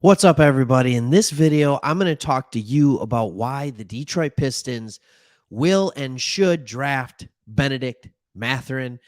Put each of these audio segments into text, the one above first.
What's up, everybody? In this video, I'm going to talk to you about why the Detroit Pistons will and should draft Bennedict Mathurin.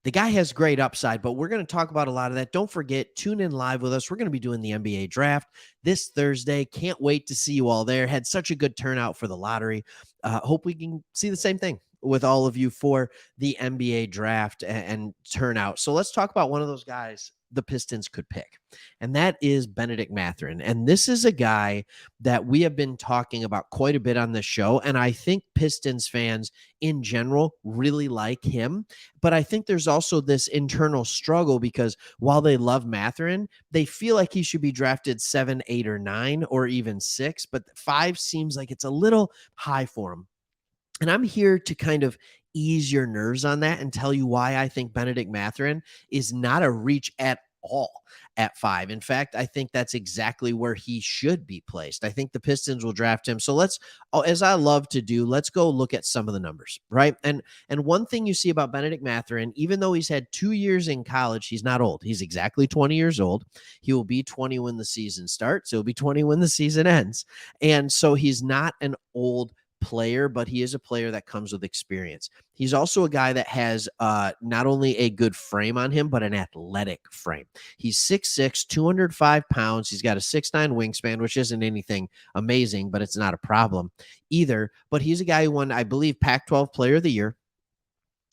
The guy has great upside, but we're going to talk about a lot of that. Don't forget, tune in live with us. We're going to be doing the NBA draft this Thursday. Can't wait to see you all there. Had such a good turnout for the lottery. Hope we can see the same thing with all of you for the NBA draft and turnout. So let's talk about one of those guys the Pistons could pick, and that is Bennedict Mathurin. And this is a guy that we have been talking about quite a bit on this show, and I think Pistons fans in general really like him. But I think there's also this internal struggle because while they love Mathurin, they feel like he should be drafted 7, 8, or 9, or even 6, but 5 seems like it's a little high for him. And I'm here to kind of ease your nerves on that and tell you why I think Bennedict Mathurin is not a reach at all at 5. In fact, I think that's exactly where he should be placed. I think the Pistons will draft him. So let's, as I love to do, let's go look at some of the numbers, right? And one thing you see about Bennedict Mathurin, even though he's had 2 years in college, he's not old. He's exactly 20 years old. He will be 20 when the season starts. He'll be 20 when the season ends. And so he's not an old player, but he is a player that comes with experience. He's also a guy that has not only a good frame on him, but an athletic frame. He's 6'6", 205 pounds. He's got a 6'9" wingspan, which isn't anything amazing, but it's not a problem either. But he's a guy who won, I believe, Pac-12 Player of the Year.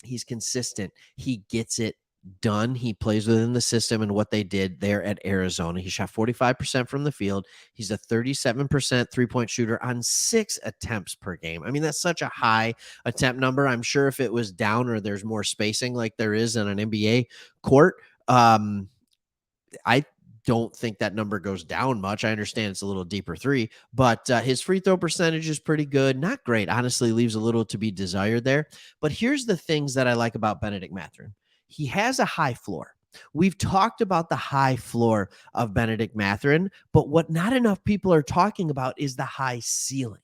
He's consistent. He gets it done. He plays within the system and what they did there at Arizona. He shot 45% from the field. He's a 37% three-point shooter on 6 attempts per game. I mean, that's such a high attempt number. I'm sure if it was down or there's more spacing like there is in an NBA court, I don't think that number goes down much. I understand it's a little deeper three, but his free throw percentage is pretty good. Not great. Honestly, leaves a little to be desired there. But here's the things that I like about Bennedict Mathurin. He has a high floor. We've talked about the high floor of Bennedict Mathurin, but what not enough people are talking about is the high ceiling.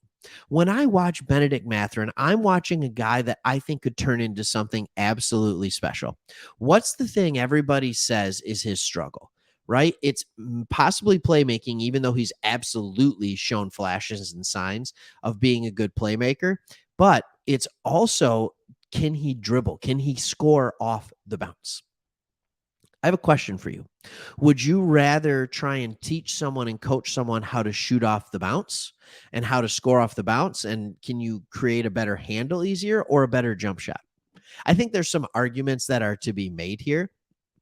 When I watch Bennedict Mathurin, I'm watching a guy that I think could turn into something absolutely special. What's the thing everybody says is his struggle? Right? It's possibly playmaking, even though he's absolutely shown flashes and signs of being a good playmaker. But it's also, can he dribble? Can he score off the bounce? I have a question for you. Would you rather try and teach someone and coach someone how to shoot off the bounce and how to score off the bounce? And can you create a better handle easier or a better jump shot? I think there's some arguments that are to be made here.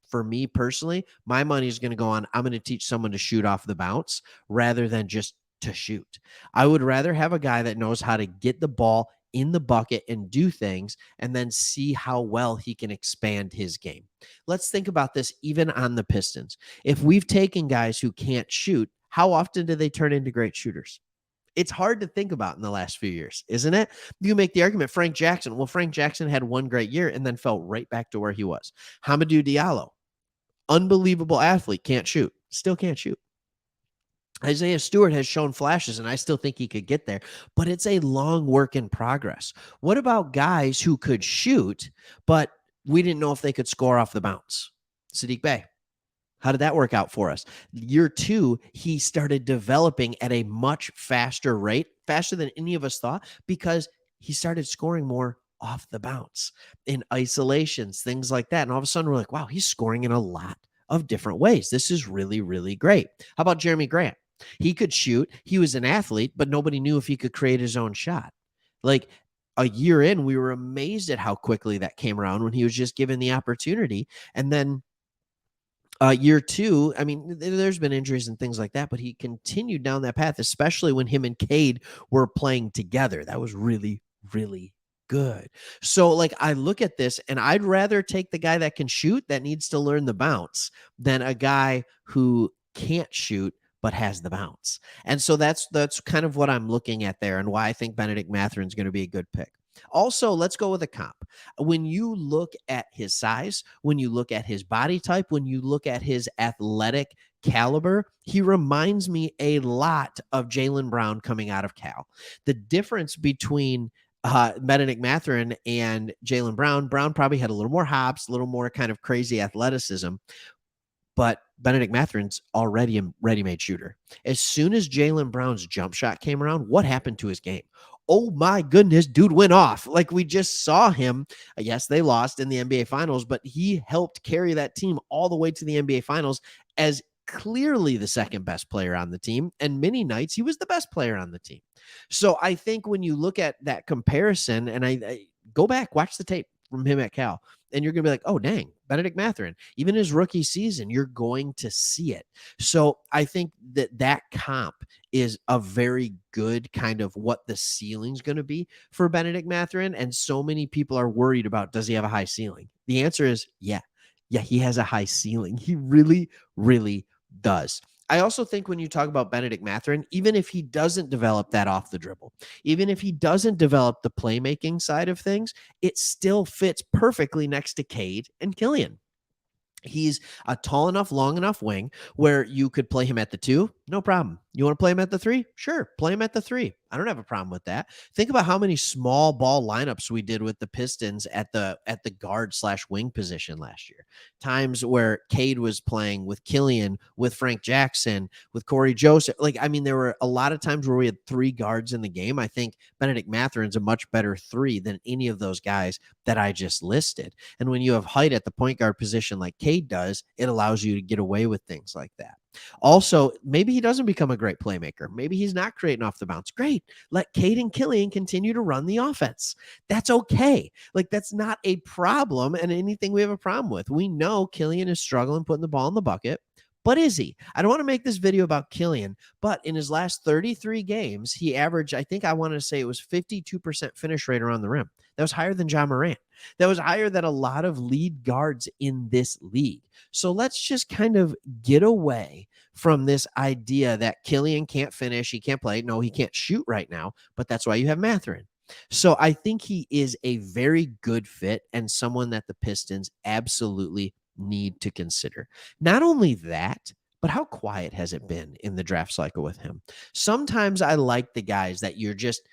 For me personally, my money is going to go on, I'm going to teach someone to shoot off the bounce rather than just to shoot. I would rather have a guy that knows how to get the ball in the bucket and do things and then see how well he can expand his game. Let's think about this even on the Pistons. If we've taken guys who can't shoot, how often do they turn into great shooters? It's hard to think about in the last few years, isn't it? You make the argument, Frank Jackson. Well, Frank Jackson had one great year and then fell right back to where he was. Hamidou Diallo, unbelievable athlete, can't shoot, still can't shoot. Isaiah Stewart has shown flashes, and I still think he could get there, but it's a long work in progress. What about guys who could shoot, but we didn't know if they could score off the bounce? Sadiq Bey. How did that work out for us? Year 2, he started developing at a much faster rate, faster than any of us thought, because he started scoring more off the bounce in isolations, things like that. And all of a sudden we're like, wow, he's scoring in a lot of different ways. This is really, really great. How about Jeremy Grant? He could shoot. He was an athlete, but nobody knew if he could create his own shot. Like a year in, we were amazed at how quickly that came around when he was just given the opportunity. And then year 2, I mean, there's been injuries and things like that, but he continued down that path, especially when him and Cade were playing together. That was really, really good. So, like, I look at this and I'd rather take the guy that can shoot that needs to learn the bounce than a guy who can't shoot but has the bounce. And so that's kind of what I'm looking at there and why I think Bennedict Mathurin is going to be a good pick. Also, let's go with a comp. When you look at his size, when you look at his body type, when you look at his athletic caliber, he reminds me a lot of Jaylen Brown coming out of Cal. The difference between Bennedict Mathurin and Jaylen Brown probably had a little more hops, a little more kind of crazy athleticism, but Bennedict Mathurin's already a ready-made shooter. As soon as Jaylen Brown's jump shot came around, what happened to his game? Oh my goodness, dude went off. Like we just saw him. Yes, they lost in the NBA Finals, but he helped carry that team all the way to the NBA Finals as clearly the second best player on the team. And many nights he was the best player on the team. So I think when you look at that comparison, and I go back, watch the tape from him at Cal, and you're going to be like, oh, dang, Bennedict Mathurin, even his rookie season, you're going to see it. So I think that comp is a very good kind of what the ceiling's going to be for Bennedict Mathurin. And so many people are worried about, does he have a high ceiling? The answer is yeah. Yeah, he has a high ceiling. He really, really does. I also think when you talk about Bennedict Mathurin, even if he doesn't develop that off the dribble, even if he doesn't develop the playmaking side of things, it still fits perfectly next to Cade and Killian. He's a tall enough, long enough wing where you could play him at the 2, no problem. You want to play him at the 3? Sure, play him at the 3. I don't have a problem with that. Think about how many small ball lineups we did with the Pistons at the guard/wing position last year. Times where Cade was playing with Killian, with Frank Jackson, with Corey Joseph. Like, I mean, there were a lot of times where we had 3 guards in the game. I think Bennedict Mathurin's a much better 3 than any of those guys that I just listed. And when you have height at the point guard position like Cade does, it allows you to get away with things like that. Also, maybe he doesn't become a great playmaker. Maybe he's not creating off the bounce. Great. Let Cade and Killian continue to run the offense. That's okay. Like, that's not a problem and anything we have a problem with. We know Killian is struggling putting the ball in the bucket. But is he? I don't want to make this video about Killian, but in his last 33 games, he averaged, I think I want to say it was 52% finish rate around the rim. That was higher than John Morant. That was higher than a lot of lead guards in this league. So let's just kind of get away from this idea that Killian can't finish, he can't play. No, he can't shoot right now, but that's why you have Mathurin. So I think he is a very good fit and someone that the Pistons absolutely need to consider. Not only that, but how quiet has it been in the draft cycle with him? Sometimes I like the guys that you're just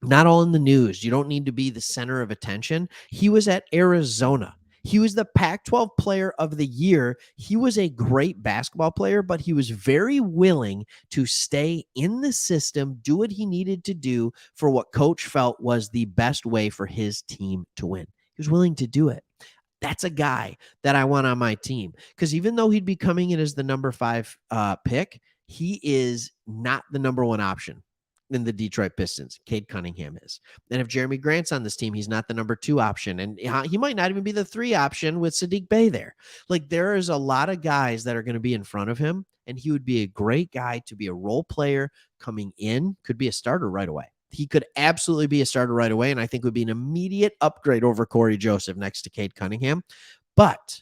not all in the news. You don't need to be the center of attention. He was at Arizona. He was the Pac-12 player of the year. He was a great basketball player, but he was very willing to stay in the system, do what he needed to do for what coach felt was the best way for his team to win. He was willing to do it. That's a guy that I want on my team because even though he'd be coming in as the number 5 pick, he is not the number 1 option in the Detroit Pistons. Cade Cunningham is. And if Jeremy Grant's on this team, he's not the number 2 option. And he might not even be the 3 option with Sadiq Bey there. Like, there is a lot of guys that are going to be in front of him, and he would be a great guy to be a role player coming in, could be a starter right away. He could absolutely be a starter right away, and I think would be an immediate upgrade over Corey Joseph next to Cade Cunningham. But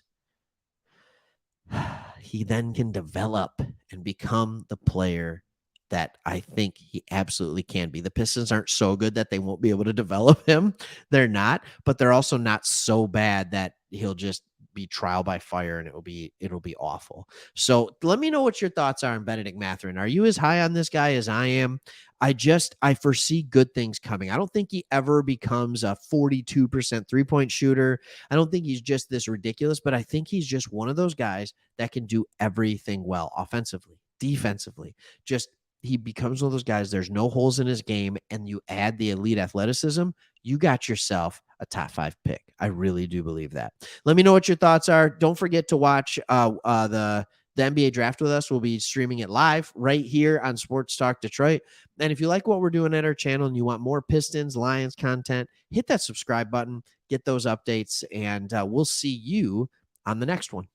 he then can develop and become the player that I think he absolutely can be. The Pistons aren't so good that they won't be able to develop him. They're not, but they're also not so bad that he'll just be trial by fire and it'll be awful. So let me know what your thoughts are on Bennedict Mathurin. Are you as high on this guy as I am? I foresee good things coming. I don't think he ever becomes a 42% three-point shooter. I don't think he's just this ridiculous, but I think he's just one of those guys that can do everything well, offensively, defensively. Just he becomes one of those guys, there's no holes in his game, and you add the elite athleticism, you got yourself a top 5 pick. I really do believe that. Let me know what your thoughts are. Don't forget to watch the NBA draft with us. We'll be streaming it live right here on Sports Talk Detroit. And if you like what we're doing at our channel and you want more Pistons, Lions content, hit that subscribe button, get those updates, and we'll see you on the next one.